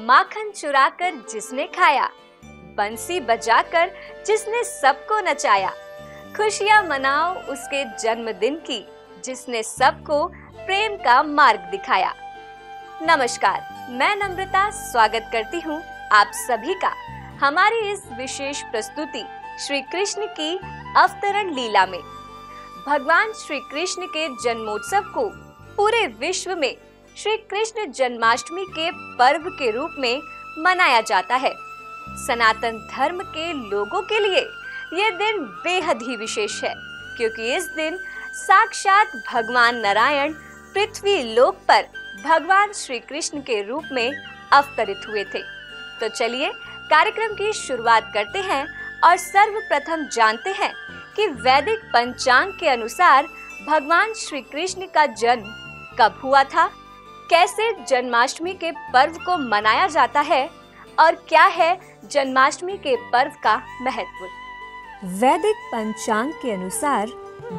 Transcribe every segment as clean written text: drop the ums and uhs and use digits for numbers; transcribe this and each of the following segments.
माखन चुराकर जिसने खाया, बंसी बजाकर जिसने सबको नचाया, खुशियां मनाओ उसके जन्मदिन की, जिसने सबको प्रेम का मार्ग दिखाया। नमस्कार, मैं नम्रता स्वागत करती हूँ आप सभी का हमारी इस विशेष प्रस्तुति श्री कृष्ण की अवतरण लीला में। भगवान श्री कृष्ण के जन्मोत्सव को पूरे विश्व में श्री कृष्ण जन्माष्टमी के पर्व के रूप में मनाया जाता है। सनातन धर्म के लोगों के लिए ये दिन बेहद ही विशेष है, क्योंकि इस दिन साक्षात भगवान नारायण पृथ्वी लोक पर भगवान श्री कृष्ण के रूप में अवतरित हुए थे। तो चलिए कार्यक्रम की शुरुआत करते हैं और सर्वप्रथम जानते हैं कि वैदिक पंचांग के अनुसार भगवान श्री कृष्ण का जन्म कब हुआ था, कैसे जन्माष्टमी के पर्व को मनाया जाता है और क्या है जन्माष्टमी के पर्व का महत्व। वैदिक पंचांग के अनुसार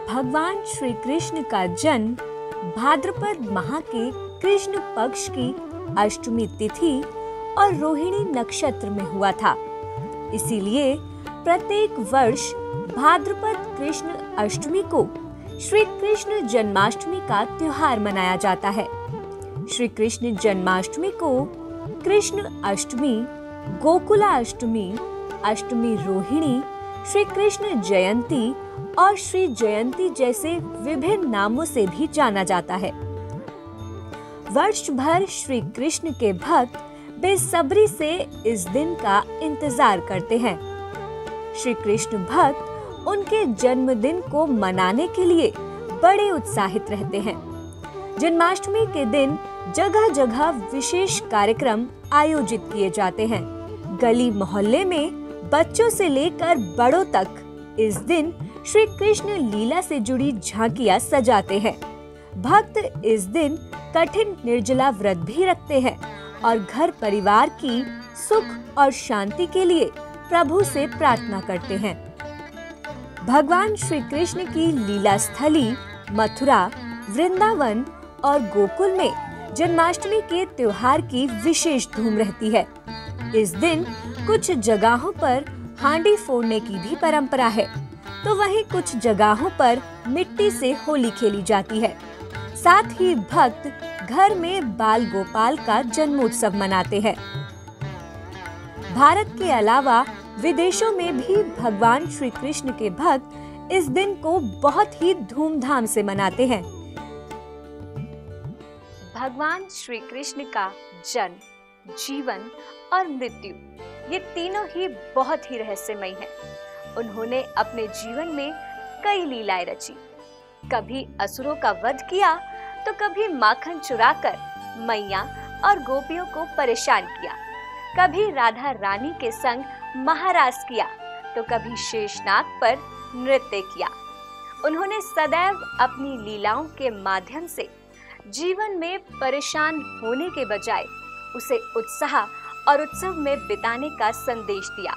भगवान श्री कृष्ण का जन्म भाद्रपद माह के कृष्ण पक्ष की अष्टमी तिथि और रोहिणी नक्षत्र में हुआ था। इसीलिए प्रत्येक वर्ष भाद्रपद कृष्ण अष्टमी को श्री कृष्ण जन्माष्टमी का त्योहार मनाया जाता है। श्री कृष्ण जन्माष्टमी को कृष्ण अष्टमी, गोकुला अष्टमी, अष्टमी रोहिणी, श्री कृष्ण जयंती और श्री जयंती जैसे विभिन्न नामों से भी जाना जाता है। वर्ष भर श्री कृष्ण के भक्त बेसब्री से इस दिन का इंतजार करते हैं। श्री कृष्ण भक्त उनके जन्मदिन को मनाने के लिए बड़े उत्साहित रहते हैं। जन्माष्टमी के दिन जगह जगह विशेष कार्यक्रम आयोजित किए जाते हैं। गली मोहल्ले में बच्चों से लेकर बड़ों तक इस दिन श्री कृष्ण लीला से जुड़ी झांकियां सजाते हैं। भक्त इस दिन कठिन निर्जला व्रत भी रखते हैं और घर परिवार की सुख और शांति के लिए प्रभु से प्रार्थना करते हैं। भगवान श्री कृष्ण की लीला स्थली मथुरा, वृंदावन और गोकुल में जन्माष्टमी के त्योहार की विशेष धूम रहती है। इस दिन कुछ जगहों पर हांडी फोड़ने की भी परंपरा है, तो वहीं कुछ जगहों पर मिट्टी से होली खेली जाती है। साथ ही भक्त घर में बाल गोपाल का जन्मोत्सव मनाते हैं। भारत के अलावा विदेशों में भी भगवान श्री कृष्ण के भक्त इस दिन को बहुत ही धूमधाम से मनाते हैं। भगवान श्री कृष्ण का जन्म, जीवन और मृत्यु ये तीनों ही बहुत ही रहस्यमय हैं। उन्होंने अपने जीवन में कई लीलाएं रची। कभी असुरों का वध किया तो कभी माखन चुराकर मैया और गोपियों को परेशान किया, कभी राधा रानी के संग महारास किया तो कभी शेषनाग पर नृत्य किया। उन्होंने सदैव अपनी लीलाओं के माध्यम से जीवन में परेशान होने के बजाय उसे उत्साह और उत्सव में बिताने का संदेश दिया,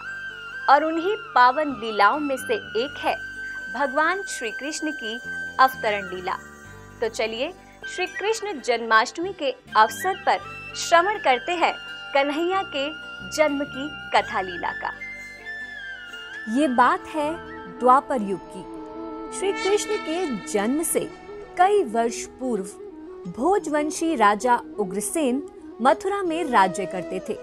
और उन्हीं पावन लीलाओं में से एक है भगवान श्री कृष्ण की अवतरण लीला। तो चलिए श्री कृष्ण जन्माष्टमी के अवसर पर श्रवण करते हैं कन्हैया के जन्म की कथा लीला का। ये बात है द्वापर युग की। श्री कृष्ण के जन्म से कई वर्ष पूर्व भोजवंशी राजा उग्रसेन मथुरा में राज्य करते थे,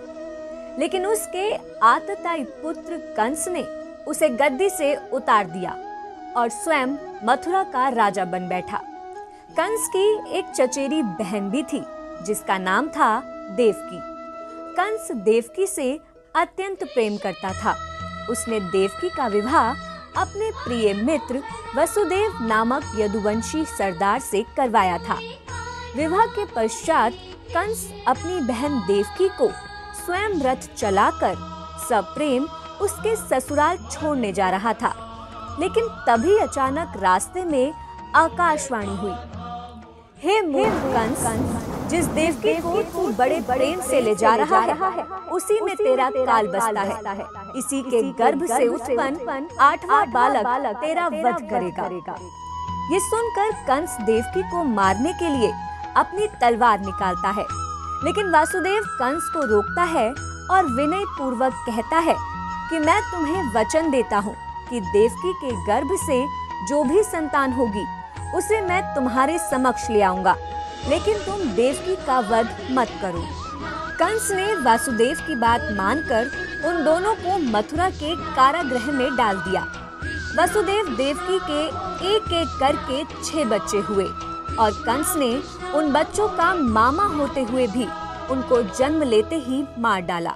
लेकिन उसके आतताई पुत्र कंस ने उसे गद्दी से उतार दिया और स्वयं मथुरा का राजा बन बैठा। कंस की एक चचेरी बहन भी थी जिसका नाम था देवकी। कंस देवकी से अत्यंत प्रेम करता था। उसने देवकी का विवाह अपने प्रिय मित्र वसुदेव नामक यदुवंशी सरदार से करवाया था। विवाह के पश्चात कंस अपनी बहन देवकी को स्वयं रथ चलाकर सप्रेम उसके ससुराल छोड़ने जा रहा था, लेकिन तभी अचानक रास्ते में आकाशवाणी हुई, हे मूर्ख कंस, जिस देवकी को तू बड़े प्रेम से ले जा रहा है उसी में तेरा काल बसता है। इसी के गर्भ से उत्पन्न 8वां बालक तेरा वध करेगा। ये सुनकर कंस देवकी को मारने के लिए अपनी तलवार निकालता है, लेकिन वासुदेव कंस को रोकता है और विनय पूर्वक कहता है कि मैं तुम्हें वचन देता हूँ कि देवकी के गर्भ से जो भी संतान होगी उसे मैं तुम्हारे समक्ष ले आऊंगा, लेकिन तुम देवकी का वध मत करो। कंस ने वासुदेव की बात मानकर उन दोनों को मथुरा के कारागृह में डाल दिया। वासुदेव देवकी के एक एक करके 6 बच्चे हुए और कंस ने उन बच्चों का मामा होते हुए भी उनको जन्म लेते ही मार डाला।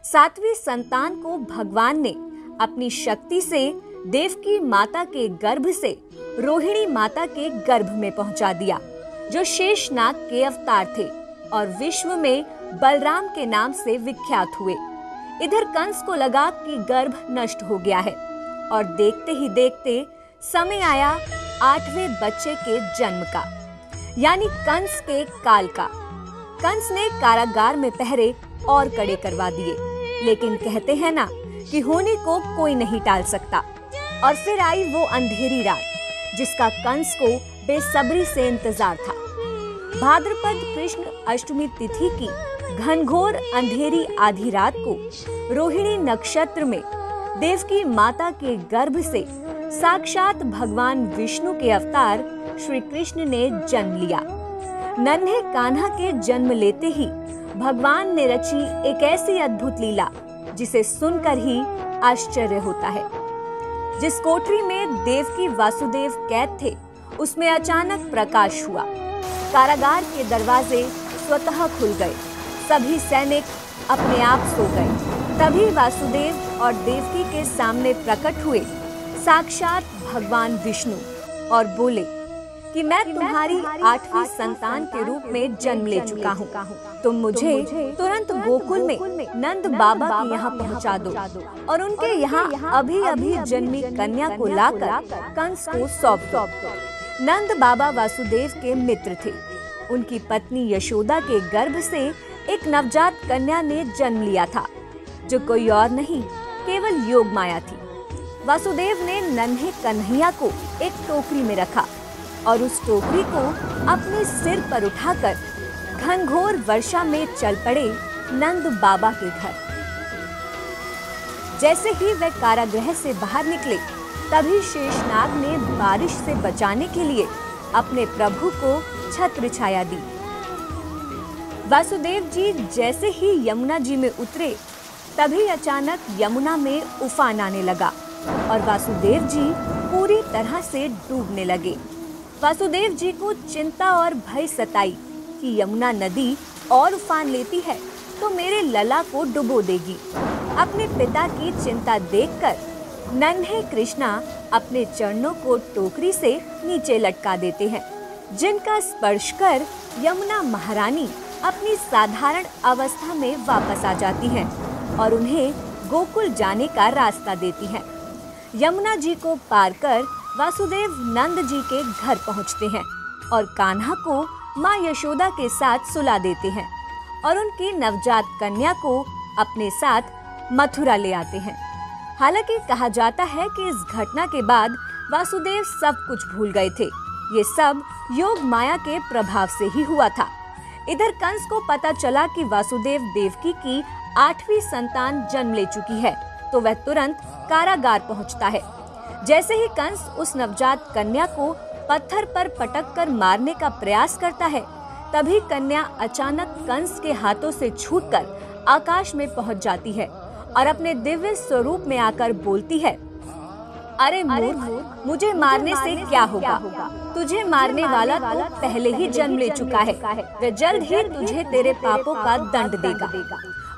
7वीं संतान को भगवान ने अपनी शक्ति से देवकी माता के गर्भ से रोहिणी माता के गर्भ में पहुंचा दिया, जो शेषनाग के अवतार थे और विश्व में बलराम के नाम से विख्यात हुए। इधर कंस को लगा कि गर्भ नष्ट हो गया है और देखते ही देखते समय आया 8वें बच्चे के जन्म का, यानी कंस के काल का। कंस ने कारागार में पहरे और कड़े करवा दिए, लेकिन कहते हैं ना कि होने को कोई नहीं टाल सकता। और फिर आई वो अंधेरी रात जिसका कंस को बेसब्री से इंतजार था। भाद्रपद कृष्ण अष्टमी तिथि की घनघोर अंधेरी आधी रात को रोहिणी नक्षत्र में देवकी माता के गर्भ से साक्षात भगवान विष्णु के अवतार श्री कृष्ण ने जन्म लिया। नन्हे कान्हा के जन्म लेते ही भगवान ने रची एक ऐसी अद्भुत लीला जिसे सुनकर ही आश्चर्य होता है। जिस कोठरी में देवकी वासुदेव कैद थे उसमें अचानक प्रकाश हुआ। कारागार के दरवाजे स्वतः खुल गए, सभी सैनिक अपने आप सो गए। तभी वासुदेव और देवकी के सामने प्रकट हुए साक्षात भगवान विष्णु और बोले कि मैं तुम्हारी 8वीं संतान के रूप में जन्म ले चुका हूँ। तुम मुझे तुरंत गोकुल में नंद बाबा के यहाँ पहुँचा दो और उनके यहाँ अभी अभी जन्मी कन्या को लाकर कंस को सौंप दो। नंद बाबा वासुदेव के मित्र थे। उनकी पत्नी यशोदा के गर्भ से एक नवजात कन्या ने जन्म लिया था, जो कोई और नहीं केवल योग माया थी। वासुदेव ने नन्हे कन्हैया को एक टोकरी में रखा और उस टोकरी को अपने सिर पर उठाकर घनघोर वर्षा में चल पड़े नंद बाबा के घर। जैसे ही वे कारागृह से बाहर निकले, तभी शेषनाग ने बारिश से बचाने के लिए अपने प्रभु को छत्र छाया दी। वासुदेव जी जैसे ही यमुना जी में उतरे, तभी अचानक यमुना में उफान आने लगा और वासुदेव जी पूरी तरह से डूबने लगे। वासुदेव जी को चिंता और भय सताई कि यमुना नदी और उफान लेती है तो मेरे लला को डुबो देगी। अपने पिता की चिंता देखकर नन्हे कृष्णा अपने चरणों को टोकरी से नीचे लटका देते हैं, जिनका स्पर्श कर यमुना महारानी अपनी साधारण अवस्था में वापस आ जाती हैं और उन्हें गोकुल जाने का रास्ता देती हैं। यमुना जी को पार कर वासुदेव नंद जी के घर पहुंचते हैं और कान्हा को माँ यशोदा के साथ सुला देते हैं और उनकी नवजात कन्या को अपने साथ मथुरा ले आते हैं। हालांकि कहा जाता है कि इस घटना के बाद वासुदेव सब कुछ भूल गए थे। ये सब योग माया के प्रभाव से ही हुआ था। इधर कंस को पता चला कि वासुदेव देवकी की 8वीं संतान जन्म ले चुकी है, तो वह तुरंत कारागार पहुंचता है। जैसे ही कंस उस नवजात कन्या को पत्थर पर पटक कर मारने का प्रयास करता है, तभी कन्या अचानक कंस के हाथों से छूटकर आकाश में पहुंच जाती है और अपने दिव्य स्वरूप में आकर बोलती है, अरे मूर्ख, मुझे मारने से क्या होगा? तुझे मारने वाला तो पहले ही जन्म ले चुका है। वह जल्द ही तुझे तेरे पापों का दंड देगा।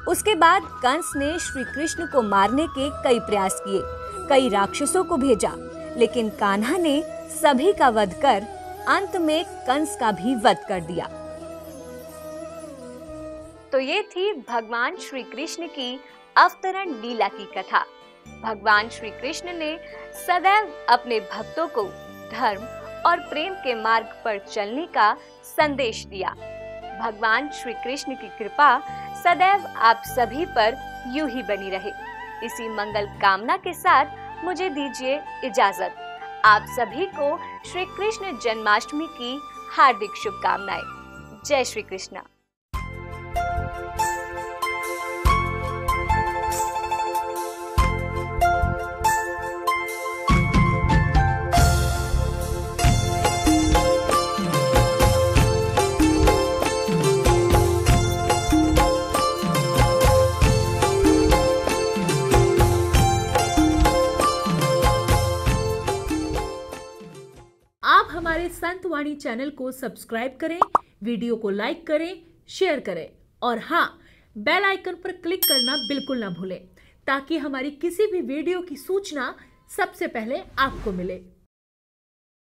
उसके बाद कंस ने श्री कृष्ण को मारने के कई प्रयास किए, कई राक्षसों को भेजा, लेकिन कान्हा ने सभी का वध कर अंत में कंस का भी वध कर दिया। तो ये थी भगवान श्री कृष्ण की अवतरण लीला की कथा। भगवान श्री कृष्ण ने सदैव अपने भक्तों को धर्म और प्रेम के मार्ग पर चलने का संदेश दिया। भगवान श्री कृष्ण की कृपा सदैव आप सभी पर यूं ही बनी रहे। इसी मंगल कामना के साथ मुझे दीजिए इजाजत। आप सभी को श्री कृष्ण जन्माष्टमी की हार्दिक शुभकामनाएं। जय श्री कृष्ण। संत वाणी चैनल को सब्सक्राइब करें, वीडियो को लाइक करें, शेयर करें और हाँ, बेल आइकन पर क्लिक करना बिल्कुल ना भूलें ताकि हमारी किसी भी वीडियो की सूचना सबसे पहले आपको मिले।